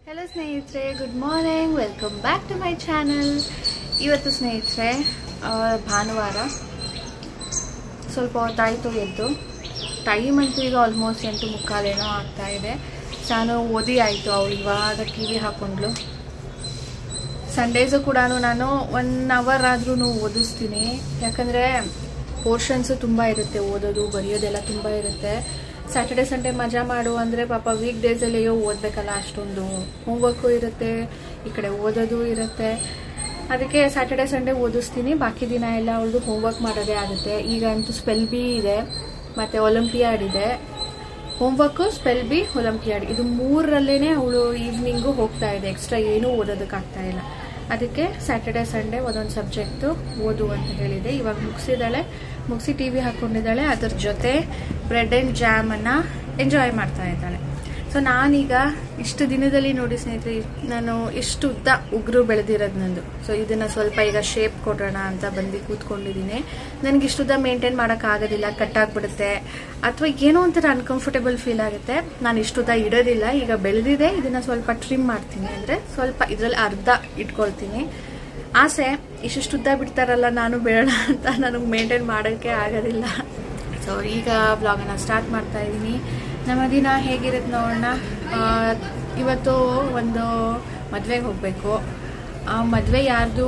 Hello ಸ್ನೇಹಿತರೆ, good morning, welcome back to my channel. ಇವತ್ತು ಸ್ನೇಹಿತರೆ ಭಾನುವಾರ ಸ್ವಲ್ಪ ಹೊತ್ತಾಯಿತು ಎದ್ದು. ಟೈಮ್ ಅಂತೂ ಈಗ ಆಲ್ಮೋಸ್ಟ್ 8:45 ಏನೋ ಆಗ್ತಾಯಿದೆ. ನಾನು ಓದಿ ಆಯಿತು. ಅವಳು ಇವಾಗ ಟಿ ವಿ ಹಾಕ್ಕೊಂಡ್ಲು. ಸಂಡೇಸು ಕೂಡ ನಾನು 1 ಅವರ್ ಆದ್ರೂ ಓದಿಸ್ತೀನಿ. ಯಾಕಂದರೆ ಪೋರ್ಷನ್ಸು ತುಂಬ ಇರುತ್ತೆ, ಓದೋದು ಬರೆಯೋದೆಲ್ಲ ತುಂಬ ಇರುತ್ತೆ. ಸ್ಯಾಟರ್ಡೆ ಸಂಡೇ ಮಜಾ ಮಾಡು ಅಂದರೆ ಪಾಪ ವೀಕ್ ಡೇಸಲ್ಲಿ ಓದಬೇಕಲ್ಲ, ಅಷ್ಟೊಂದು ಹೋಮ್ವರ್ಕು ಇರುತ್ತೆ, ಈ ಕಡೆ ಓದೋದು ಇರುತ್ತೆ. ಅದಕ್ಕೆ ಸ್ಯಾಟರ್ಡೆ ಸಂಡೇ ಓದಿಸ್ತೀನಿ. ಬಾಕಿ ದಿನ ಎಲ್ಲ ಅವಳದು ಹೋಮ್ವರ್ಕ್ ಮಾಡೋದೇ ಆಗುತ್ತೆ. ಈಗ ಅಂತೂ ಸ್ಪೆಲ್ ಬಿ ಇದೆ ಮತ್ತು ಒಲಿಂಪಿಯಾಡ್ ಇದೆ. ಹೋಮ್ವರ್ಕು, ಸ್ಪೆಲ್ ಬಿ, ಒಲಿಂಪಿಯಾಡ್ ಇದು 3ರಲ್ಲೇ ಅವಳು ಈವ್ನಿಂಗು ಹೋಗ್ತಾ ಇದೆ. ಎಕ್ಸ್ಟ್ರಾ ಏನೂ ಓದೋದಕ್ಕಾಗ್ತಾ ಇಲ್ಲ. ಅದಕ್ಕೆ ಸ್ಯಾಟರ್ಡೆ ಸಂಡೇ ಒಂದೊಂದು ಸಬ್ಜೆಕ್ಟು ಓದು ಅಂತ ಹೇಳಿದೆ. ಇವಾಗ ಮುಗಿಸಿ ಟಿ ವಿ ಹಾಕ್ಕೊಂಡಿದ್ದಾಳೆ. ಅದ್ರ ಜೊತೆ ಬ್ರೆಡ್ ಆ್ಯಂಡ್ ಜಾಮನ್ನು ಎಂಜಾಯ್ ಮಾಡ್ತಾ ಇದ್ದಾಳೆ. ಸೊ ನಾನೀಗ ಇಷ್ಟು ದಿನದಲ್ಲಿ ನೋಡಿ ಸ್ನೇಹಿತರೆ, ನಾನು ಇಷ್ಟು ಉದ್ದ ಉಗುರು ಬೆಳೆದಿರೋದು ನಂದು. ಸೊ ಇದನ್ನು ಸ್ವಲ್ಪ ಈಗ ಶೇಪ್ ಕೊಡೋಣ ಅಂತ ಬಂದು ಕೂತ್ಕೊಂಡಿದ್ದೀನಿ. ನನಗೆ ಇಷ್ಟುದ್ದ ಮೇಂಟೈನ್ ಮಾಡೋಕ್ಕಾಗೋದಿಲ್ಲ, ಕಟ್ಟಾಗ್ಬಿಡುತ್ತೆ ಅಥವಾ ಏನೋ ಒಂಥರ ಅನ್ಕಂಫರ್ಟೇಬಲ್ ಫೀಲ್ ಆಗುತ್ತೆ. ನಾನು ಇಷ್ಟುದ್ದ ಇಡೋದಿಲ್ಲ. ಈಗ ಬೆಳೆದಿದೆ, ಇದನ್ನು ಸ್ವಲ್ಪ ಟ್ರಿಮ್ ಮಾಡ್ತೀನಿ. ಅಂದರೆ ಸ್ವಲ್ಪ ಇದರಲ್ಲಿ ಅರ್ಧ ಇಟ್ಕೊಳ್ತೀನಿ. ಆಸೆ ಇಷ್ಟುದ್ದ ಬಿಡ್ತಾರಲ್ಲ, ನಾನು ಬೇಡ ಅಂತ ನನಗೆ ಮೇಂಟೈನ್ ಮಾಡೋಕ್ಕೆ ಆಗೋದಿಲ್ಲ. ಸೊ ಈಗ ವ್ಲಾಗನ್ನು ಸ್ಟಾರ್ಟ್ ಮಾಡ್ತಾ ಇದ್ದೀನಿ. ನಮ್ಮ ದಿನ ಹೇಗಿರುತ್ತೆ ನೋಡೋಣ. ಇವತ್ತು ಒಂದು ಮದುವೆಗೆ ಹೋಗಬೇಕು. ಆ ಮದುವೆ ಯಾರ್ದು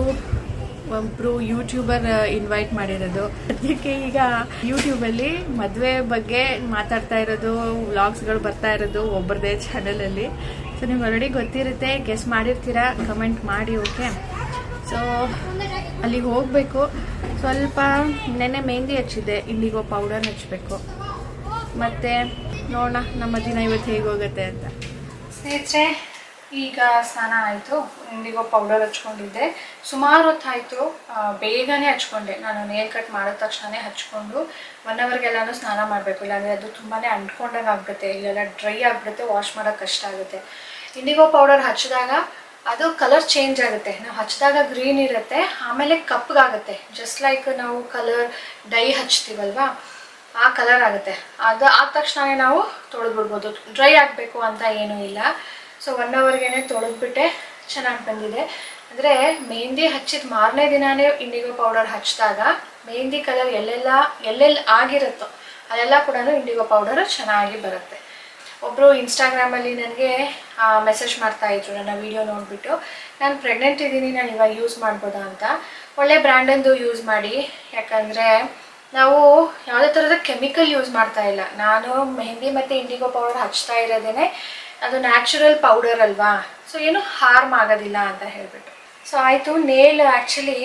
ಒಬ್ಬರು ಯೂಟ್ಯೂಬರ್ ಇನ್ವೈಟ್ ಮಾಡಿರೋದು. ಅದಕ್ಕೆ ಈಗ ಯೂಟ್ಯೂಬಲ್ಲಿ ಮದುವೆ ಬಗ್ಗೆ ಮಾತಾಡ್ತಾ ಇರೋದು, ವ್ಲಾಗ್ಸ್ಗಳು ಬರ್ತಾ ಇರೋದು ಒಬ್ಬರದೇ ಚಾನಲಲ್ಲಿ. ಸೊ ನಿಮ್ಗೆ ಆಲ್ರೆಡಿ ಗೊತ್ತಿರುತ್ತೆ, ಗೆಸ್ ಮಾಡಿರ್ತೀರಾ, ಕಮೆಂಟ್ ಮಾಡಿ. ಓಕೆ, ಸೊ ಅಲ್ಲಿಗೆ ಹೋಗಬೇಕು. ಸ್ವಲ್ಪ ನೆನ್ನೆ ಮೆಹಂದಿ ಹಚ್ಚಿದ್ದೆ, ಇಂಡಿಗೋ ಪೌಡರ್ ಹಚ್ಚಬೇಕು. ಮತ್ತು ನೋಡೋಣ ನಮ್ಮ ದಿನ ಇವತ್ತು ಹೇಗೆ ಹೋಗುತ್ತೆ ಅಂತ. ಸ್ನೇಹಿತರೆ, ಈಗ ಸ್ನಾನ ಆಯಿತು. ಇಂಡಿಗೋ ಪೌಡರ್ ಹಚ್ಕೊಂಡಿದ್ದೆ. ಸುಮಾರು ಹೊತ್ತಾಯಿತು, ಬೇಗನೆ ಹಚ್ಕೊಂಡೆ. ನಾನು ನೇಲ್ ಕಟ್ ಮಾಡಿದ ತಕ್ಷಣವೇ ಹಚ್ಕೊಂಡು 1 ಅವರ್ಗೆಲ್ಲನೂ ಸ್ನಾನ ಮಾಡಬೇಕು. ಇಲ್ಲಾಂದರೆ ಅದು ತುಂಬಾ ಅಂಟ್ಕೊಂಡಂಗೆ ಆಗುತ್ತೆ, ಇಲ್ಲೆಲ್ಲ ಡ್ರೈ ಆಗಿಬಿಡುತ್ತೆ, ವಾಶ್ ಮಾಡೋಕ್ಕೆ ಕಷ್ಟ ಆಗುತ್ತೆ. ಇಂಡಿಗೋ ಪೌಡರ್ ಹಚ್ಚಿದಾಗ ಅದು ಕಲರ್ ಚೇಂಜ್ ಆಗುತ್ತೆ. ನಾವು ಹಚ್ಚಿದಾಗ ಗ್ರೀನ್ ಇರುತ್ತೆ, ಆಮೇಲೆ ಕಪ್ಪಗಾಗುತ್ತೆ. ಜಸ್ಟ್ ಲೈಕ್ ನಾವು ಕಲರ್ ಡೈ ಹಚ್ತೀವಲ್ವಾ, ಆ ಕಲರ್ ಆಗುತ್ತೆ. ಅದು ಆದ ತಕ್ಷಣ ನಾವು ತೊಳೆದ್ಬಿಡ್ಬೋದು. ಡ್ರೈ ಆಗಬೇಕು ಅಂತ ಏನೂ ಇಲ್ಲ. ಸೊ 1 ಅವರ್ಗೆ ತೊಳೆದ್ಬಿಟ್ಟೆ, ಚೆನ್ನಾಗಿ ಬಂದಿದೆ. ಅಂದರೆ ಮೆಹಂದಿ ಹಚ್ಚಿದ ಮಾರನೇ ದಿನಾನೇ ಇಂಡಿಗೋ ಪೌಡರ್ ಹಚ್ಚಿದಾಗ ಮೆಹಂದಿ ಕಲರ್ ಎಲ್ಲೆಲ್ಲಿ ಆಗಿರುತ್ತೋ ಅದೆಲ್ಲ ಕೂಡ ಇಂಡಿಗೋ ಪೌಡರ್ ಚೆನ್ನಾಗಿ ಬರುತ್ತೆ. ಒಬ್ಬರು ಇನ್ಸ್ಟಾಗ್ರಾಮಲ್ಲಿ ನನಗೆ ಮೆಸೇಜ್ ಮಾಡ್ತಾಯಿದ್ರು ನನ್ನ ವಿಡಿಯೋ ನೋಡಿಬಿಟ್ಟು, ನಾನು ಪ್ರೆಗ್ನೆಂಟ್ ಇದ್ದೀನಿ, ನಾನು ಇವಾಗ ಯೂಸ್ ಮಾಡ್ಬೋದಾ ಅಂತ. ಒಳ್ಳೆ ಬ್ರ್ಯಾಂಡಂದು ಯೂಸ್ ಮಾಡಿ. ಯಾಕಂದರೆ ನಾವು ಯಾವುದೇ ಥರದ ಕೆಮಿಕಲ್ ಯೂಸ್ ಮಾಡ್ತಾ ಇಲ್ಲ. ನಾನು ಮೆಹಂದಿ ಮತ್ತು ಇಂಡಿಗೋ ಪೌಡರ್ ಹಚ್ತಾ ಇರೋದೇ ಅದು ನ್ಯಾಚುರಲ್ ಪೌಡರ್ ಅಲ್ವಾ, ಸೊ ಏನು ಹಾರ್ಮ್ ಆಗೋದಿಲ್ಲ ಅಂತ ಹೇಳಿಬಿಟ್ಟು. ಸೊ ಆಯಿತು, ನೇಲ್ ಆ್ಯಕ್ಚುಲಿ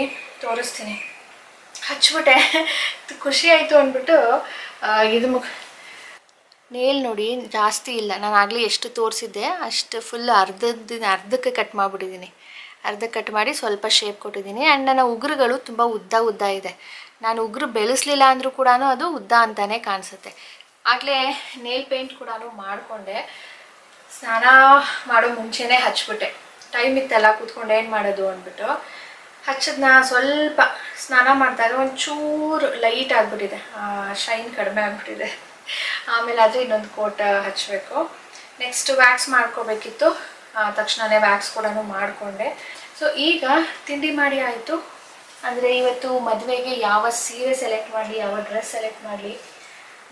ತೋರಿಸ್ತೀನಿ. ಹಚ್ಬಿಟ್ಟೆ, ಖುಷಿ ಆಯಿತು ಅಂದ್ಬಿಟ್ಟು ಇದು ನೇಲ್ ನೋಡಿ ಜಾಸ್ತಿ ಇಲ್ಲ. ನಾನು ಆಗಲೇ ಎಷ್ಟು ತೋರಿಸಿದ್ದೆ ಅಷ್ಟು ಫುಲ್ ಅರ್ಧಕ್ಕೆ ಕಟ್ ಮಾಡಿಬಿಟ್ಟಿದ್ದೀನಿ. ಅರ್ಧಕ್ಕೆ ಕಟ್ ಮಾಡಿ ಸ್ವಲ್ಪ ಶೇಪ್ ಕೊಟ್ಟಿದ್ದೀನಿ. ಆ್ಯಂಡ್ ನನ್ನ ಉಗುರುಗಳು ತುಂಬ ಉದ್ದ ಇದೆ. ನಾನು ಉಗುರು ಬೆಳೆಸಲಿಲ್ಲ ಅಂದರೂ ಕೂಡ ಅದು ಉದ್ದ ಅಂತಲೇ ಕಾಣಿಸುತ್ತೆ. ಆಗಲೇ ನೇಲ್ ಪೇಂಟ್ ಕೂಡ ಮಾಡಿಕೊಂಡೆ. ಸ್ನಾನ ಮಾಡೋ ಮುಂಚೆನೇ ಹಚ್ಬಿಟ್ಟೆ. ಟೈಮ್ ಇತ್ತಲ್ಲ, ಕೂತ್ಕೊಂಡು ಏನು ಮಾಡೋದು ಅಂದ್ಬಿಟ್ಟು ಹಚ್ಚದನ್ನ. ಸ್ವಲ್ಪ ಸ್ನಾನ ಮಾಡಿದಾಗ ಒಂಚೂರು ಲೈಟ್ ಆಗಿಬಿಟ್ಟಿದೆ, ಶೈನ್ ಕಡಿಮೆ ಆಗಿಬಿಟ್ಟಿದೆ. ಆಮೇಲೆ ಆದರೆ ಇನ್ನೊಂದು ಕೋಟ್ ಹಚ್ಚಬೇಕು. ನೆಕ್ಸ್ಟ್ ವ್ಯಾಕ್ಸ್ ಮಾಡ್ಕೋಬೇಕಿತ್ತು, ತಕ್ಷಣವೇ ವ್ಯಾಕ್ಸ್ ಕೂಡ ಮಾಡಿಕೊಂಡೆ. ಸೊ ಈಗ ತಿಂಡಿ ಮಾಡಿ ಆಯಿತು. ಅಂದರೆ ಇವತ್ತು ಮದುವೆಗೆ ಯಾವ ಸೀರೆ ಸೆಲೆಕ್ಟ್ ಮಾಡಲಿ, ಯಾವ ಡ್ರೆಸ್ ಸೆಲೆಕ್ಟ್ ಮಾಡಲಿ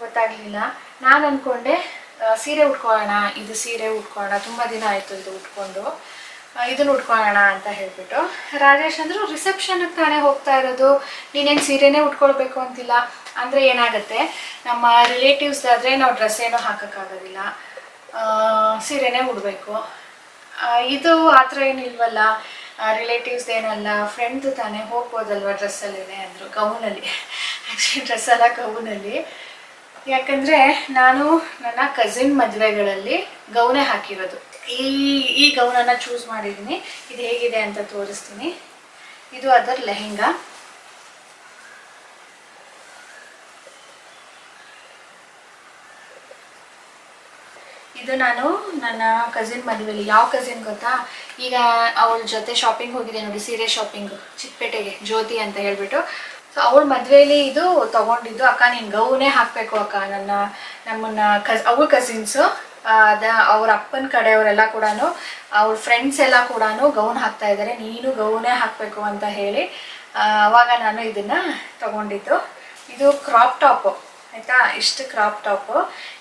ಗೊತ್ತಾಗಲಿಲ್ಲ. ನಾನು ಅಂದ್ಕೊಂಡೆ ಸೀರೆ ಉಟ್ಕೊಳ್ಳೋಣ, ಇದು ಸೀರೆ ಉಟ್ಕೊಳ್ಳೋಣ, ತುಂಬ ದಿನ ಆಯಿತು ಇದು ಉಟ್ಕೊಂಡು, ಇದನ್ನು ಉಟ್ಕೊಳ್ಳೋಣ ಅಂತ ಹೇಳಿಬಿಟ್ಟು. ರಾಜೇಶ್ ಅಂದರು, ರಿಸೆಪ್ಷನ್ಗೆ ತಾನೇ ಹೋಗ್ತಾ ಇರೋದು, ನೀನೇನು ಸೀರೆನೇ ಉಟ್ಕೊಳ್ಬೇಕು ಅಂತಿಲ್ಲ. ಅಂದರೆ ಏನಾಗುತ್ತೆ, ನಮ್ಮ ರಿಲೇಟಿವ್ಸ್ದಾದರೆ ನಾವು ಡ್ರೆಸ್ ಏನೂ ಹಾಕೋಕ್ಕಾಗೋದಿಲ್ಲ, ಸೀರೆನೇ ಉಡಬೇಕು. ಇದು ಆ ಥರ ಏನಿಲ್ವಲ್ಲ, ರಿಲೇಟಿವ್ಸ್ದೇನಲ್ಲ, ಫ್ರೆಂಡ್ದು ತಾನೇ, ಹೋಗ್ಬೋದಲ್ವ ಡ್ರೆಸ್ಸಲ್ಲೇ ಅಂದರು. ಗೌನಲ್ಲಿ, ಆ್ಯಕ್ಚುಲಿ ಡ್ರೆಸ್ಸಲ್ಲ, ಗೌನಲ್ಲಿ. ಯಾಕಂದರೆ ನಾನು ನನ್ನ ಕಸಿನ್ ಮದುವೆಗಳಲ್ಲಿ ಗೌನೇ ಹಾಕಿರೋದು. ಈ ಗೌನನ್ನು ಚೂಸ್ ಮಾಡಿದ್ದೀನಿ. ಇದು ಹೇಗಿದೆ ಅಂತ ತೋರಿಸ್ತೀನಿ. ಇದು ಅದರ ಲೆಹೆಂಗಾ. ಇದು ನಾನು ನನ್ನ ಕಸಿನ್ ಮದುವೆಯಲ್ಲಿ, ಯಾವ ಕಸಿನ್ ಗೊತ್ತಾ, ಈಗ ಅವಳ ಜೊತೆ ಶಾಪಿಂಗ್ ಹೋಗಿದೆ ನೋಡಿ, ಸೀರೆ ಶಾಪಿಂಗು ಚಿಕ್ಕಪೇಟೆಗೆ, ಜ್ಯೋತಿ ಅಂತ ಹೇಳ್ಬಿಟ್ಟು. ಸೊ ಅವಳ ಮದುವೆಯಲ್ಲಿ ಇದು ತೊಗೊಂಡಿದ್ದು. ಅಕ್ಕ ನೀನು ಗೌನೇ ಹಾಕಬೇಕು ಅಕ್ಕ, ನಮ್ಮನ್ನ ಅವಳ ಕಸಿನ್ಸು ಅವ್ರ ಅಪ್ಪನ ಕಡೆಯವರೆಲ್ಲ ಕೂಡ ಅವ್ರ ಫ್ರೆಂಡ್ಸ್ ಎಲ್ಲ ಕೂಡ ಗೌನ್ ಹಾಕ್ತಾ ಇದ್ದಾರೆ, ನೀನು ಗೌನೇ ಹಾಕಬೇಕು ಅಂತ ಹೇಳಿ ಅವಾಗ ನಾನು ಇದನ್ನು ತಗೊಂಡಿದ್ದು. ಇದು ಕ್ರಾಪ್ ಟಾಪು ಆಯಿತಾ, ಇಷ್ಟು ಕ್ರಾಪ್ ಟಾಪು.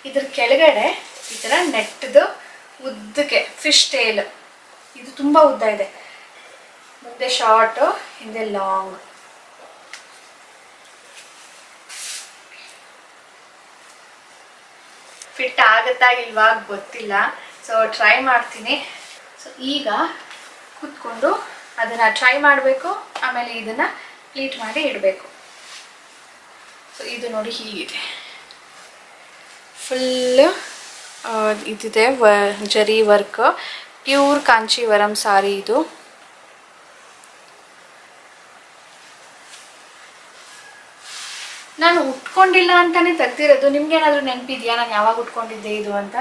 ಇದ್ರ ಕೆಳಗಡೆ ಈ ಥರ ನೆಟ್ದು ಉದ್ದಕ್ಕೆ ಫಿಶ್ ಟೇಲ್, ಇದು ತುಂಬ ಉದ್ದ ಇದೆ, ಮುಂದೆ ಶಾರ್ಟು ಹಿಂದೆ ಲಾಂಗ್. ಫಿಟ್ ಆಗುತ್ತಾ ಇಲ್ವಾ ಗೊತ್ತಿಲ್ಲ, ಸೊ ಟ್ರೈ ಮಾಡ್ತೀನಿ. ಸೊ ಈಗ ಕೂತ್ಕೊಂಡು ಅದನ್ನು ಟ್ರೈ ಮಾಡಬೇಕು, ಆಮೇಲೆ ಇದನ್ನು ಪ್ಲೀಟ್ ಮಾಡಿ ಇಡಬೇಕು. ಸೊ ಇದು ನೋಡಿ ಹೀಗಿದೆ, ಫುಲ್ಲು ಇದಿದೆ ಜರಿ ವರ್ಕ್, ಪ್ಯೂರ್ ಕಾಂಚೀವರಂ ಸಾರಿ ಇದು. ನಾನು ಉಟ್ಕೊಂಡಿಲ್ಲ ಅಂತಾನೆ ತೆಗ್ದಿರೋದು. ನಿಮ್ಗೇನಾದರೂ ನೆನಪಿದೆಯಾ ನಾನು ಯಾವಾಗ ಉಟ್ಕೊಂಡಿದ್ದೆ ಇದು ಅಂತ?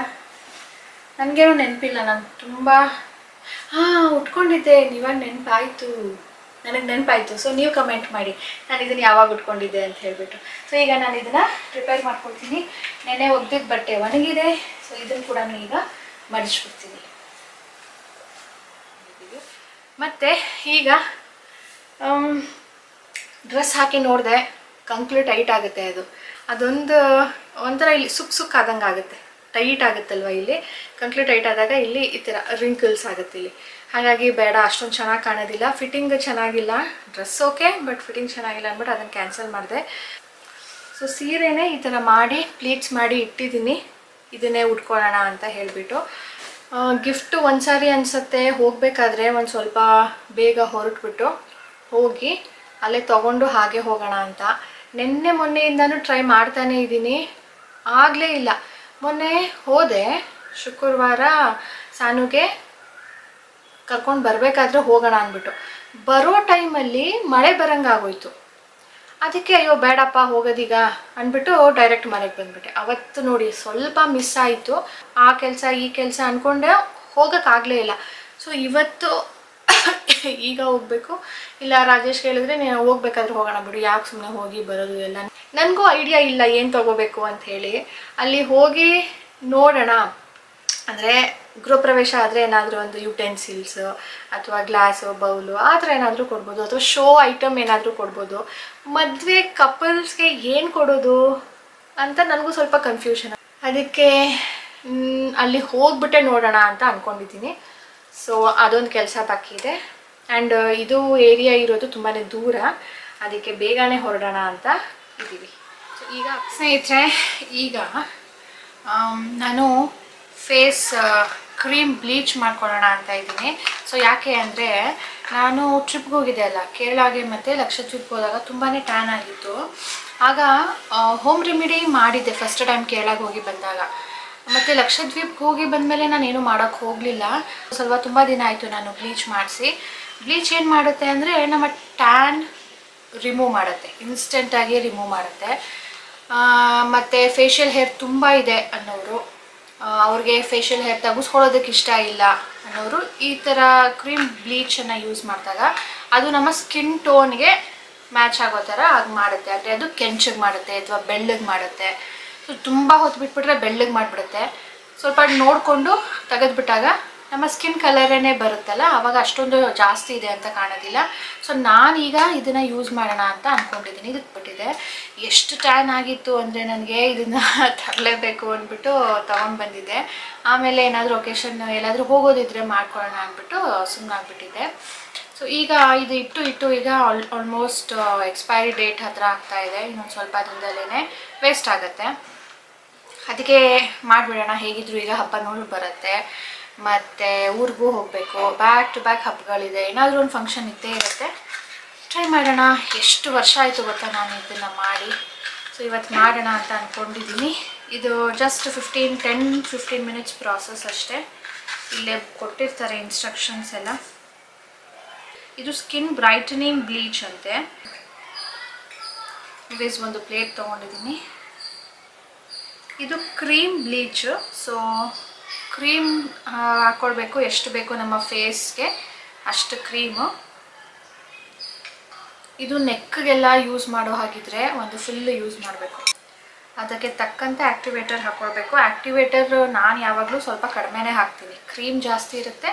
ನನಗೇನೋ ನೆನಪಿಲ್ಲ. ನಾನು ತುಂಬ ಉಟ್ಕೊಂಡಿದ್ದೆ, ಇವಾಗ ನೆನಪಾಯಿತು, ನನಗೆ ನೆನಪಾಯಿತು. ಸೊ ನೀವು ಕಮೆಂಟ್ ಮಾಡಿ ನಾನು ಇದನ್ನು ಯಾವಾಗ ಉಟ್ಕೊಂಡಿದ್ದೆ ಅಂತ ಹೇಳಿಬಿಟ್ಟು. ಸೊ ಈಗ ನಾನು ಇದನ್ನು ಪ್ರಿಪೇರ್ ಮಾಡ್ಕೊಳ್ತೀನಿ. ನೆನೆ ಒಗ್ದಿದ್ದ ಬಟ್ಟೆ ಒಣಗಿದೆ, ಸೊ ಇದನ್ನು ಕೂಡ ಈಗ ಮಡಿಸ್ಬಿಡ್ತೀನಿ. ಮತ್ತು ಈಗ ಡ್ರೆಸ್ ಹಾಕಿ ನೋಡಿದೆ, ಕಂಕ್ಲು ಟೈಟ್ ಆಗುತ್ತೆ. ಅದೊಂದು ಒಂಥರ ಇಲ್ಲಿ ಸುಕ್ ಆದಂಗೆ ಆಗುತ್ತೆ, ಟೈಟ್ ಆಗುತ್ತಲ್ವ ಇಲ್ಲಿ. ಕಂಕ್ಲು ಟೈಟ್ ಆದಾಗ ಇಲ್ಲಿ ಈ ಥರ ರಿಂಕಲ್ಸ್ ಆಗುತ್ತೆ ಇಲ್ಲಿ, ಹಾಗಾಗಿ ಬೇಡ, ಅಷ್ಟೊಂದು ಚೆನ್ನಾಗಿ ಕಾಣೋದಿಲ್ಲ. ಫಿಟ್ಟಿಂಗ್ ಚೆನ್ನಾಗಿಲ್ಲ, ಡ್ರೆಸ್ ಓಕೆ ಬಟ್ ಫಿಟ್ಟಿಂಗ್ ಚೆನ್ನಾಗಿಲ್ಲ ಅಂದ್ಬಿಟ್ಟು ಅದನ್ನು ಕ್ಯಾನ್ಸಲ್ ಮಾಡಿದೆ. ಸೊ ಸೀರೆನೇ ಈ ಥರ ಮಾಡಿ ಪ್ಲೀಟ್ಸ್ ಮಾಡಿ ಇಟ್ಟಿದ್ದೀನಿ, ಇದನ್ನೇ ಉಟ್ಕೊಳ್ಳೋಣ ಅಂತ ಹೇಳಿಬಿಟ್ಟು. ಗಿಫ್ಟು ಒಂದು ಸಾರಿ ಅನಿಸುತ್ತೆ ಹೋಗಬೇಕಾದ್ರೆ ಒಂದು ಸ್ವಲ್ಪ ಬೇಗ ಹೊರಟ್ಬಿಟ್ಟು ಹೋಗಿ ಅಲ್ಲೇ ತೊಗೊಂಡು ಹಾಗೆ ಹೋಗೋಣ ಅಂತ. ನಿನ್ನೆ ಮೊನ್ನೆಯಿಂದನೂ ಟ್ರೈ ಮಾಡ್ತಾನೇ ಇದ್ದೀನಿ, ಆಗಲೇ ಇಲ್ಲ. ಮೊನ್ನೆ ಹೋದೆ ಶುಕ್ರವಾರ, ಸಾನುಗೆ ಕರ್ಕೊಂಡು ಬರಬೇಕಾದ್ರೆ ಹೋಗೋಣ ಅಂದ್ಬಿಟ್ಟು, ಬರೋ ಟೈಮಲ್ಲಿ ಮಳೆ ಬರೋಂಗಾಗೋಯ್ತು. ಅದಕ್ಕೆ ಅಯ್ಯೋ ಬೇಡಪ್ಪ ಹೋಗೋದೀಗ ಅಂದ್ಬಿಟ್ಟು ಡೈರೆಕ್ಟ್ ಮನೆಗೆ ಬಂದುಬಿಟ್ಟೆ. ಅವತ್ತು ನೋಡಿ ಸ್ವಲ್ಪ ಮಿಸ್ ಆಯಿತು, ಆ ಕೆಲಸ ಈ ಕೆಲಸ ಅಂದ್ಕೊಂಡೆ ಹೋಗೋಕ್ಕಾಗಲೇ ಇಲ್ಲ. ಸೊ ಇವತ್ತು ಈಗ ಹೋಗಬೇಕು, ಇಲ್ಲ ರಾಜೇಶ್ ಹೇಳಿದ್ರೆ ನೀನು ಹೋಗ್ಬೇಕಾದ್ರೆ ಹೋಗೋಣ ಬಿಡು, ಯಾಕೆ ಸುಮ್ಮನೆ ಹೋಗಿ ಬರೋದು ಎಲ್ಲ. ನನಗೂ ಐಡಿಯಾ ಇಲ್ಲ ಏನು ತೊಗೋಬೇಕು ಅಂತ ಹೇಳಿ. ಅಲ್ಲಿ ಹೋಗಿ ನೋಡೋಣ, ಅಂದರೆ ಗೃಹಪ್ರವೇಶ ಆದರೆ ಏನಾದರೂ ಒಂದು ಯುಟೆನ್ಸಿಲ್ಸು ಅಥವಾ ಗ್ಲಾಸು ಬೌಲು ಆ ಥರ ಏನಾದರೂ ಕೊಡ್ಬೋದು, ಅಥವಾ ಶೋ ಐಟಮ್ ಏನಾದರೂ ಕೊಡ್ಬೋದು. ಮದುವೆ ಕಪಲ್ಸ್ಗೆ ಏನು ಕೊಡೋದು ಅಂತ ನನಗೂ ಸ್ವಲ್ಪ ಕನ್ಫ್ಯೂಷನ್. ಅದಕ್ಕೆ ಅಲ್ಲಿ ಹೋಗ್ಬಿಟ್ಟೆ ನೋಡೋಣ ಅಂತ ಅಂದ್ಕೊಂಡಿದ್ದೀನಿ. ಸೊ ಅದೊಂದು ಕೆಲಸ ಬಾಕಿ ಇದೆ. ಆ್ಯಂಡ್ ಇದು ಏರಿಯಾ ಇರೋದು ತುಂಬಾ ದೂರ, ಅದಕ್ಕೆ ಬೇಗನೆ ಹೊರಡೋಣ ಅಂತ ಇದ್ದೀವಿ. ಸೊ ಈಗ ಸ್ನೇಹಿತರೆ, ಈಗ ನಾನು ಫೇಸ್ ಕ್ರೀಮ್ ಬ್ಲೀಚ್ ಮಾಡ್ಕೊಳ್ಳೋಣ ಅಂತ ಇದ್ದೀನಿ. ಸೊ ಯಾಕೆ ಅಂದರೆ ನಾನು ಟ್ರಿಪ್ಗೆ ಹೋಗಿದ್ದೆ ಅಲ್ಲ, ಕೇರಳಗೆ ಮತ್ತು ಲಕ್ಷದ್ವೀಪ್ಗೆ ಹೋದಾಗ ತುಂಬಾ ಟ್ಯಾನ್ ಆಗಿತ್ತು. ಆಗ ಹೋಮ್ ರೆಮಿಡಿ ಮಾಡಿದ್ದೆ ಫಸ್ಟ್ ಟೈಮ್ ಕೇರಳಗೆ ಹೋಗಿ ಬಂದಾಗ. ಮತ್ತು ಲಕ್ಷದ್ವೀಪ್ಗೆ ಹೋಗಿ ಬಂದಮೇಲೆ ನಾನೇನು ಮಾಡೋಕ್ಕೆ ಹೋಗಲಿಲ್ಲ. ಸ್ವಲ್ಪ ತುಂಬ ದಿನ ಆಯಿತು ನಾನು ಬ್ಲೀಚ್ ಮಾಡಿಸಿ. ಬ್ಲೀಚ್ ಏನು ಮಾಡುತ್ತೆ ಅಂದರೆ ನಮ್ಮ ಟ್ಯಾನ್ ರಿಮೂವ್ ಮಾಡುತ್ತೆ, ಇನ್ಸ್ಟೆಂಟಾಗಿ ರಿಮೂವ್ ಮಾಡುತ್ತೆ. ಮತ್ತು ಫೇಶಿಯಲ್ ಹೇರ್ ತುಂಬ ಇದೆ ಅನ್ನೋರು, ಅವ್ರಿಗೆ ಫೇಶಿಯಲ್ ಹೇರ್ ತೆಗೆಸ್ಕೊಳ್ಳೋದಕ್ಕೆ ಇಷ್ಟ ಇಲ್ಲ ಅನ್ನೋರು ಈ ಥರ ಕ್ರೀಮ್ ಬ್ಲೀಚನ್ನು ಯೂಸ್ ಮಾಡಿದಾಗ ಅದು ನಮ್ಮ ಸ್ಕಿನ್ ಟೋನ್ಗೆ ಮ್ಯಾಚ್ ಆಗೋ ಥರ ಅದು ಮಾಡುತ್ತೆ. ಅಂದರೆ ಅದು ಕೆಂಚಗೆ ಮಾಡುತ್ತೆ ಅಥವಾ ಬೆಳ್ಳಗೆ ಮಾಡುತ್ತೆ. ಸೊ ತುಂಬ ಹೊತ್ತು ಬಿಟ್ಬಿಟ್ರೆ ಬೆಳ್ಳಗೆ ಮಾಡಿಬಿಡುತ್ತೆ. ಸ್ವಲ್ಪ ನೋಡಿಕೊಂಡು ತೆಗೆದುಬಿಟ್ಟಾಗ ನಮ್ಮ ಸ್ಕಿನ್ ಕಲರೇ ಬರುತ್ತಲ್ಲ, ಆವಾಗ ಅಷ್ಟೊಂದು ಜಾಸ್ತಿ ಇದೆ ಅಂತ ಕಾಣೋದಿಲ್ಲ. ಸೊ ನಾನೀಗ ಇದನ್ನು ಯೂಸ್ ಮಾಡೋಣ ಅಂತ ಅಂದ್ಕೊಂಡಿದ್ದೀನಿ. ಇದಕ್ಕೆ ಬಿಟ್ಟಿದೆ ಎಷ್ಟು ಟ್ಯಾನ್ ಆಗಿತ್ತು ಅಂದರೆ ನನಗೆ ಇದನ್ನು ತರಲೇಬೇಕು ಅಂದ್ಬಿಟ್ಟು ತೊಗೊಂಡು ಬಂದಿದ್ದೆ. ಆಮೇಲೆ ಏನಾದರೂ ಒಕೇಶನ್ ಎಲ್ಲಾದರೂ ಹೋಗೋದಿದ್ರೆ ಮಾಡ್ಕೊಳ್ಳೋಣ ಅಂದ್ಬಿಟ್ಟು ಸುಮ್ಮನಾಗ್ಬಿಟ್ಟಿದ್ದೆ. ಸೊ ಈಗ ಇದು ಇಟ್ಟು ಈಗ ಆಲ್ಮೋಸ್ಟ್ ಎಕ್ಸ್ಪೈರಿ ಡೇಟ್ ಹತ್ರ ಆಗ್ತಾಯಿದೆ. ಇನ್ನೊಂದು ಸ್ವಲ್ಪ ದಿನದಲ್ಲೇ ವೇಸ್ಟ್ ಆಗುತ್ತೆ. ಅದಕ್ಕೆ ಮಾಡಿಬಿಡೋಣ, ಹೇಗಿದ್ರು ಈಗ ಹಬ್ಬ ನೋಡಿ ಬರುತ್ತೆ, ಮತ್ತು ಊರಿಗೂ ಹೋಗಬೇಕು, ಬ್ಯಾಕ್ ಟು ಬ್ಯಾಕ್ ಹಬ್ಬಗಳಿದೆ, ಏನಾದರೂ ಒಂದು ಫಂಕ್ಷನ್ ಇದ್ದೇ ಇರುತ್ತೆ. ಟ್ರೈ ಮಾಡೋಣ. ಎಷ್ಟು ವರ್ಷ ಆಯಿತು ಗೊತ್ತಾ ನಾನು ಇದನ್ನು ಮಾಡಿ. ಸೊ ಇವತ್ತು ಮಾಡೋಣ ಅಂತ ಅಂದ್ಕೊಂಡಿದ್ದೀನಿ. ಇದು ಜಸ್ಟ್ 10-15 ಮಿನಿಟ್ಸ್ ಪ್ರಾಸೆಸ್ ಅಷ್ಟೇ. ಇಲ್ಲೇ ಕೊಟ್ಟಿರ್ತಾರೆ ಇನ್ಸ್ಟ್ರಕ್ಷನ್ಸ್ ಎಲ್ಲ. ಇದು ಸ್ಕಿನ್ ಬ್ರೈಟನಿಂಗ್ ಬ್ಲೀಚ್ ಅಂತೆ. ಇವೇಸ್ ಒಂದು ಪ್ಲೇಟ್ ತೊಗೊಂಡಿದ್ದೀನಿ. ಇದು ಕ್ರೀಮ್ ಬ್ಲೀಚು. ಸೊ ಕ್ರೀಮ್ ಹಾಕ್ಕೊಳ್ಬೇಕು, ಎಷ್ಟು ಬೇಕು ನಮ್ಮ ಫೇಸ್ಗೆ ಅಷ್ಟು ಕ್ರೀಮು. ಇದು ನೆಕ್ಗೆಲ್ಲ ಯೂಸ್ ಮಾಡೋ ಹಾಗಿದ್ರೆ ಒಂದು ಫುಲ್ ಯೂಸ್ ಮಾಡಬೇಕು. ಅದಕ್ಕೆ ತಕ್ಕಂತೆ ಆ್ಯಕ್ಟಿವೇಟರ್ ಹಾಕ್ಕೊಳ್ಬೇಕು. ಆ್ಯಕ್ಟಿವೇಟರ್ ನಾನು ಯಾವಾಗಲೂ ಸ್ವಲ್ಪ ಕಡಿಮೆನೇ ಹಾಕ್ತೀನಿ. ಕ್ರೀಮ್ ಜಾಸ್ತಿ ಇರುತ್ತೆ,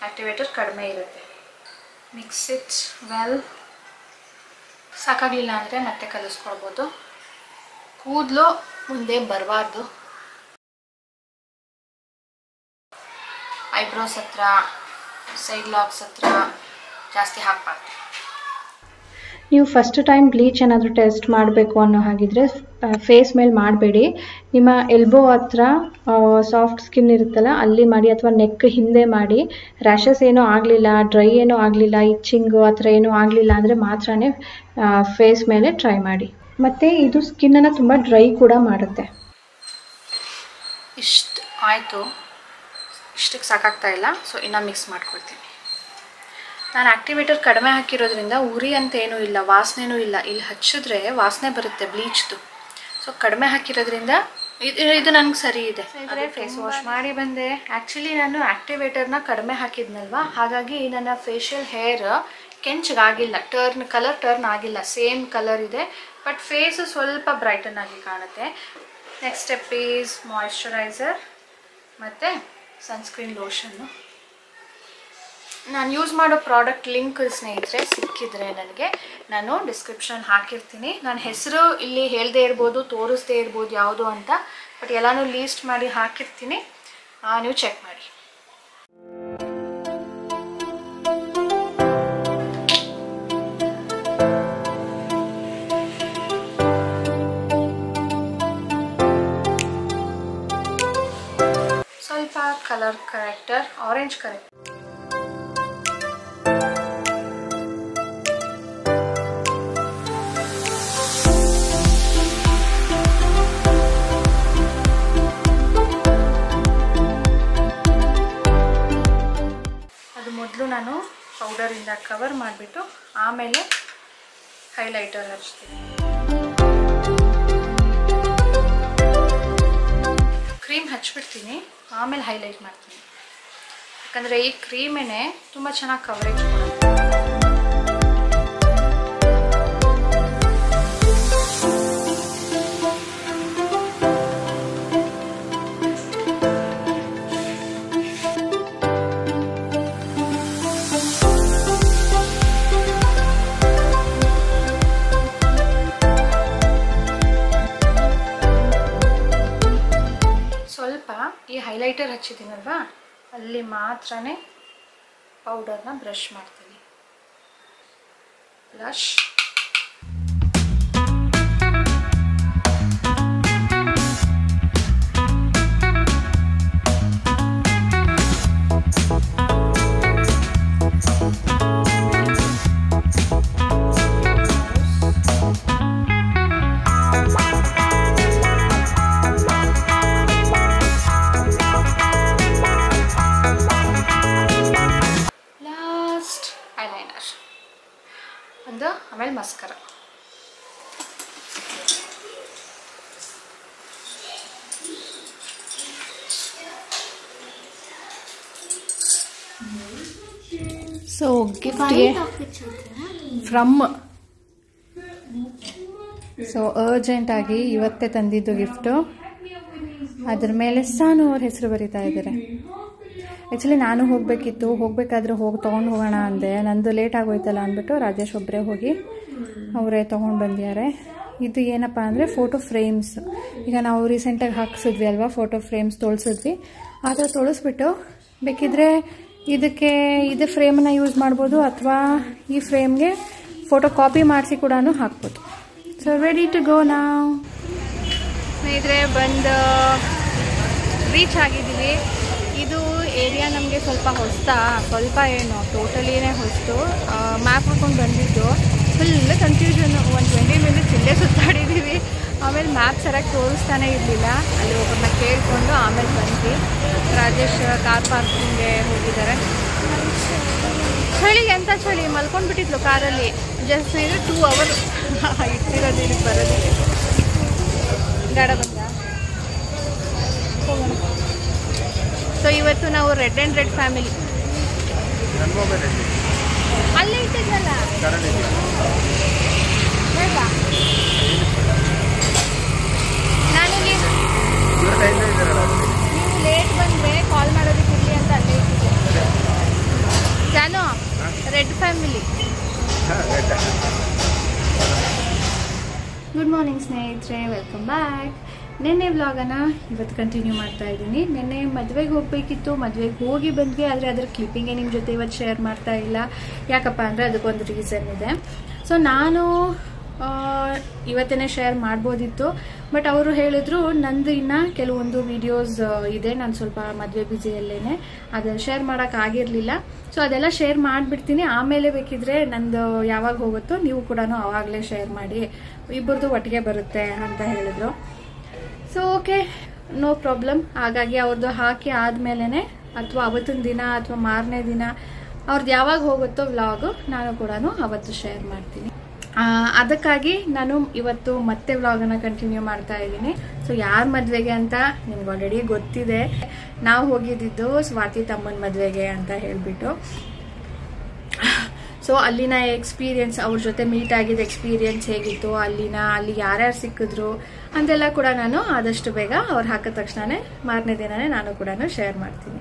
ಆ್ಯಕ್ಟಿವೇಟರ್ ಕಡಿಮೆ ಇರುತ್ತೆ. Mix it well. ಸಾಕಾಗಲಿಲ್ಲ ಅಂದರೆ ಮತ್ತೆ ಕಲಿಸ್ಕೊಳ್ಬೋದು. ಕೂದಲು ಮುಂದೆ ಬರಬಾರ್ದು. ಐಬ್ರೋಸ್ ಹತ್ರ, ಸೈಡ್ ಲಾಕ್ಸ್ ಹತ್ರ ಜಾಸ್ತಿ ಹಾಕಬಾರ್ದು. ನೀವು ಫಸ್ಟ್ ಟೈಮ್ ಬ್ಲೀಚ್ ಏನಾದರೂ ಟೆಸ್ಟ್ ಮಾಡಬೇಕು ಅನ್ನೋ ಹಾಗಿದ್ರೆ ಫೇಸ್ ಮೇಲೆ ಮಾಡಬೇಡಿ. ನಿಮ್ಮ ಎಲ್ಬೋ ಹತ್ರ ಸಾಫ್ಟ್ ಸ್ಕಿನ್ ಇರುತ್ತಲ್ಲ ಅಲ್ಲಿ ಮಾಡಿ, ಅಥವಾ ನೆಕ್ ಹಿಂದೆ ಮಾಡಿ. ರ್ಯಾಷಸ್ ಏನೂ ಆಗಲಿಲ್ಲ, ಡ್ರೈ ಏನೂ ಆಗಲಿಲ್ಲ, ಇಚ್ಚಿಂಗು ಆ ಥರ ಏನೂ ಆಗಲಿಲ್ಲ ಅಂದರೆ ಮಾತ್ರನೇ ಫೇಸ್ ಮೇಲೆ ಟ್ರೈ ಮಾಡಿ. ಮತ್ತು ಇದು ಸ್ಕಿನ್ನನ್ನು ತುಂಬ ಡ್ರೈ ಕೂಡ ಮಾಡುತ್ತೆ. ಇಷ್ಟು ಆಯಿತು, ಇಷ್ಟಕ್ಕೆ ಸಾಕಾಗ್ತಾ ಇಲ್ಲ. ಸೊ ಇನ್ನು ಮಿಕ್ಸ್ ಮಾಡ್ಕೊಳ್ತೀನಿ. ನಾನು ಆ್ಯಕ್ಟಿವೇಟರ್ ಕಡಿಮೆ ಹಾಕಿರೋದ್ರಿಂದ ಉರಿ ಅಂತ ಏನೂ ಇಲ್ಲ, ವಾಸನೆನೂ ಇಲ್ಲ. ಇಲ್ಲಿ ಹಚ್ಚಿದ್ರೆ ವಾಸನೆ ಬರುತ್ತೆ ಬ್ಲೀಚ್ದು. ಸೊ ಕಡಿಮೆ ಹಾಕಿರೋದ್ರಿಂದ ಇದು ನನಗೆ ಸರಿ ಇದೆ. ಫೇಸ್ ವಾಶ್ ಮಾಡಿ ಬಂದೆ. ಆ್ಯಕ್ಚುಲಿ ನಾನು ಆ್ಯಕ್ಟಿವೇಟರ್ನ ಕಡಿಮೆ ಹಾಕಿದ್ನಲ್ವ, ಹಾಗಾಗಿ ನನ್ನ ಫೇಶಿಯಲ್ ಹೇರ್ ಕೆಂಚಗಾಗಿಲ್ಲ, ಕಲರ್ ಟರ್ನ್ ಆಗಿಲ್ಲ, ಸೇಮ್ ಕಲರ್ ಇದೆ. ಬಟ್ ಫೇಸು ಸ್ವಲ್ಪ ಬ್ರೈಟನ್ ಆಗಿ ಕಾಣುತ್ತೆ. ನೆಕ್ಸ್ಟ್ ಸ್ಟೆಪ್ ಈಸ್ ಮಾಯಿಶ್ಚರೈಸರ್ ಮತ್ತು ಸನ್ಸ್ಕ್ರೀನ್ ಲೋಷನ್ನು. ನಾನು ಯೂಸ್ ಮಾಡೋ ಪ್ರಾಡಕ್ಟ್ ಲಿಂಕ್ ಸ್ನೇಹಿತರೆ ಸಿಕ್ಕಿದ್ರೆ ನನಗೆ ನಾನು ಡಿಸ್ಕ್ರಿಪ್ಷನ್ ಹಾಕಿರ್ತೀನಿ. ನನ್ನ ಹೆಸರು ಇಲ್ಲಿ ಹೇಳದೇ ಇರ್ಬೋದು, ತೋರಿಸ್ದೇ ಇರ್ಬೋದು ಯಾವುದು ಅಂತ, ಬಟ್ ಎಲ್ಲನೂ ಲೀಸ್ಟ್ ಮಾಡಿ ಹಾಕಿರ್ತೀನಿ, ನೀವು ಚೆಕ್ ಮಾಡಿ. ಸ್ವಲ್ಪ ಕಲರ್ ಕರೆಕ್ಟರ್, ಆರೆಂಜ್ ಕರೆಕ್ಟರ್. ಮೊದಲು ನಾನು ಪೌಡರಿಂದ ಕವರ್ ಮಾಡಿಬಿಟ್ಟು ಆಮೇಲೆ ಹೈಲೈಟರ್ ಹಚ್ತೀನಿ. ಕ್ರೀಮ್ ಹಚ್ಬಿಡ್ತೀನಿ, ಆಮೇಲೆ ಹೈಲೈಟ್ ಮಾಡ್ತೀನಿ. ಯಾಕಂದರೆ ಈ ಕ್ರೀಮೇನೆ ತುಂಬ ಚೆನ್ನಾಗಿ ಕವರೇಜ್ ಕೊಡುತ್ತೆ. ಈ ಹೈಲೈಟರ್ ಹಚ್ಚಿದ್ದೀನಲ್ವಾ, ಅಲ್ಲಿ ಮಾತ್ರನೇ ಪೌಡರ್ನ ಬ್ರಷ್ ಮಾಡ್ತೀನಿ. ಬ್ಲಷ್, ಆಮೇಲೆ ಮಸ್ಕರ. ಸೊ ಗಿಫ್ಟ್ಗೆ ಫ್ರಮ್, ಸೊ ಅರ್ಜೆಂಟಾಗಿ ಇವತ್ತೇ ತಂದಿದ್ದು ಗಿಫ್ಟು. ಅದ್ರ ಮೇಲೆ ಸಾನು ಅವ್ರ ಹೆಸರು ಬರೀತಾ ಇದ್ದಾರೆ. ಆ್ಯಕ್ಚುಲಿ ನಾನು ಹೋಗಬೇಕಿತ್ತು, ಹೋಗಬೇಕಾದ್ರೆ ತೊಗೊಂಡು ಹೋಗೋಣ ಅಂದೆ. ನಂದು ಲೇಟ್ ಆಗೋಯ್ತಲ್ಲ ಅಂದ್ಬಿಟ್ಟು ರಾಜೇಶ್ ಒಬ್ಬರೇ ಹೋಗಿ ಅವರೇ ತೊಗೊಂಡು ಬಂದಿದ್ದಾರೆ. ಇದು ಏನಪ್ಪ ಅಂದರೆ ಫೋಟೋ ಫ್ರೇಮ್ಸ್. ಈಗ ನಾವು ರೀಸೆಂಟಾಗಿ ಹಾಕ್ಸಿದ್ವಿ ಅಲ್ವಾ ಫೋಟೋ ಫ್ರೇಮ್ಸ್, ತೊಳ್ಸಿದ್ವಿ. ಆ ಥರ ತೊಳಸ್ಬಿಟ್ಟು ಬೇಕಿದ್ರೆ ಇದು ಫ್ರೇಮನ್ನು ಯೂಸ್ ಮಾಡ್ಬೋದು, ಅಥವಾ ಈ ಫ್ರೇಮ್ಗೆ ಫೋಟೋ ಕಾಪಿ ಮಾಡಿಸಿ ಕೂಡ ಹಾಕ್ಬೋದು. ಸೊ ರೆಡಿ ಟು ಗೋ ನಾವು. ಸ್ನೇಹಿತರೆ ಬಂದು ರೀಚ್ ಆಗಿದ್ದೀವಿ. ಇದು ಏರಿಯಾ ನಮಗೆ ಸ್ವಲ್ಪ ಹೊಸ್ತಾ, ಸ್ವಲ್ಪ ಏನು ಟೋಟಲಿನೇ ಹೊಸ್ತು. ಮ್ಯಾಪ್ ಹಾಕೊಂಡು ಬಂದಿದ್ದು, ಫುಲ್ ಕನ್ಫ್ಯೂಷನ್. ಒಂದು 20 ಮಿನಿಟ್ಸ್ ಇಲ್ಲೇ ಸುತ್ತಾಡಿದ್ದೀವಿ. ಆಮೇಲೆ ಮ್ಯಾಪ್ ಸರಿಯಾಗಿ ತೋರಿಸ್ತಾನೆ ಇರಲಿಲ್ಲ. ಅಲ್ಲಿ ಒಬ್ಬರನ್ನ ಕೇಳಿಕೊಂಡು ಆಮೇಲೆ ಬಂದ್ವಿ. ರಾಜೇಶ್ ಕಾರ್ ಪಾರ್ಕಿಂಗ್ಗೆ ಹೋಗಿದ್ದಾರೆ. ಚಳಿ ಎಂಥ ಚಳಿ, ಮಲ್ಕೊಂಡ್ಬಿಟ್ಟಿದ್ಲು ಕಾರಲ್ಲಿ. ಜಸ್ಟ್ 2 ಅವರ್ ಇಟ್ಟಿರೋದು ಇದಕ್ಕೆ ಬರೋದಕ್ಕೆ. ಗಾಡ ಬಂದ ಹೋಗೋಣ. ಸೊ ಇವತ್ತು ನಾವು ರೆಡ್ ಆ್ಯಂಡ್ ರೆಡ್ ಫ್ಯಾಮಿಲಿ. ಅಲ್ಲೇ ಇಟ್ಟಿದ್ನಲ್ಲ ಹೇಳ್ಬಾ. ನೀವು ಲೇಟ್ ಬಂದರೆ ಕಾಲ್ ಮಾಡೋದಕ್ಕಿರಲಿ ಅಂತ ಅಲ್ಲೇ ಇಟ್ಟಿದ್ದೆ. ಜಾನು, ರೆಡ್ ಫ್ಯಾಮಿಲಿ. ಗುಡ್ ಮಾರ್ನಿಂಗ್ ಸ್ನೇಹಿತರೆ, ವೆಲ್ಕಮ್ ಬ್ಯಾಕ್. ನಿನ್ನೆ ವ್ಲಾಗನ್ನು ಇವತ್ತು ಕಂಟಿನ್ಯೂ ಮಾಡ್ತಾ ಇದ್ದೀನಿ. ನಿನ್ನೆ ಮದುವೆಗೆ ಹೋಗಬೇಕಿತ್ತು, ಮದುವೆಗೆ ಹೋಗಿ ಬಂದ್ವಿ, ಆದರೆ ಅದರ ಕ್ಲಿಪ್ಪಿಂಗೇ ನಿಮ್ಮ ಜೊತೆ ಇವತ್ತು ಶೇರ್ ಮಾಡ್ತಾ ಇಲ್ಲ. ಯಾಕಪ್ಪ ಅಂದರೆ ಅದಕ್ಕೊಂದು ರೀಸನ್ ಇದೆ. ಸೊ ನಾನು ಇವತ್ತೇ ಶೇರ್ ಮಾಡ್ಬೋದಿತ್ತು, ಬಟ್ ಅವರು ಹೇಳಿದ್ರು ನಂದು ಇನ್ನು ಕೆಲವೊಂದು ವಿಡಿಯೋಸ್ ಇದೆ, ನಾನು ಸ್ವಲ್ಪ ಮದುವೆ ಬ್ಯುಸಿಯಲ್ಲೇ ಅದನ್ನು ಶೇರ್ ಮಾಡೋಕ್ಕಾಗಿರಲಿಲ್ಲ. ಸೊ ಅದೆಲ್ಲ ಶೇರ್ ಮಾಡಿಬಿಡ್ತೀನಿ, ಆಮೇಲೆ ಬೇಕಿದ್ರೆ ನಂದು ಯಾವಾಗ ಹೋಗುತ್ತೋ ನೀವು ಕೂಡ ಆವಾಗಲೇ ಶೇರ್ ಮಾಡಿ, ಇಬ್ಬರದು ಒಟ್ಟಿಗೆ ಬರುತ್ತೆ ಅಂತ ಹೇಳಿದ್ರು. So okay, no problem. ಹಾಗಾಗಿ ಅವ್ರದ್ದು ಹಾಕಿ ಆದಮೇಲೆ ಅಥವಾ ಅವತ್ತಿನ ದಿನ ಅಥವಾ ಮಾರನೇ ದಿನ ಅವ್ರದ್ದು ಯಾವಾಗ ಹೋಗುತ್ತೋ ವ್ಲಾಗು ನಾನು ಕೂಡ ಅವತ್ತು ಶೇರ್ ಮಾಡ್ತೀನಿ. ಅದಕ್ಕಾಗಿ ನಾನು ಇವತ್ತು ಮತ್ತೆ ವ್ಲಾಗನ್ನು ಕಂಟಿನ್ಯೂ ಮಾಡ್ತಾ ಇದ್ದೀನಿ. ಸೊ ಯಾರ ಮದುವೆಗೆ ಅಂತ ನಿಮ್ಗೆ ಆಲ್ರೆಡಿ ಗೊತ್ತಿದೆ. ನಾವು ಹೋಗಿದ್ದು ಸ್ವಾತಿ ತಮ್ಮನ ಮದುವೆಗೆ ಅಂತ ಹೇಳಿಬಿಟ್ಟು. ಸೊ ಅಲ್ಲಿನ ಎಕ್ಸ್ಪೀರಿಯನ್ಸ್, ಅವ್ರ ಜೊತೆ ಮೀಟ್ ಆಗಿದ್ದ ಎಕ್ಸ್ಪೀರಿಯನ್ಸ್ ಹೇಗಿತ್ತು, ಅಲ್ಲಿ ಯಾರ್ಯಾರು ಸಿಕ್ಕಿದ್ರು ಅಂತೆಲ್ಲ ಕೂಡ ನಾನು ಆದಷ್ಟು ಬೇಗ ಅವ್ರು ಹಾಕಿದ ತಕ್ಷಣನೇ ಮಾರನೇ ದಿನನೇ ನಾನು ಕೂಡ ಶೇರ್ ಮಾಡ್ತೀನಿ.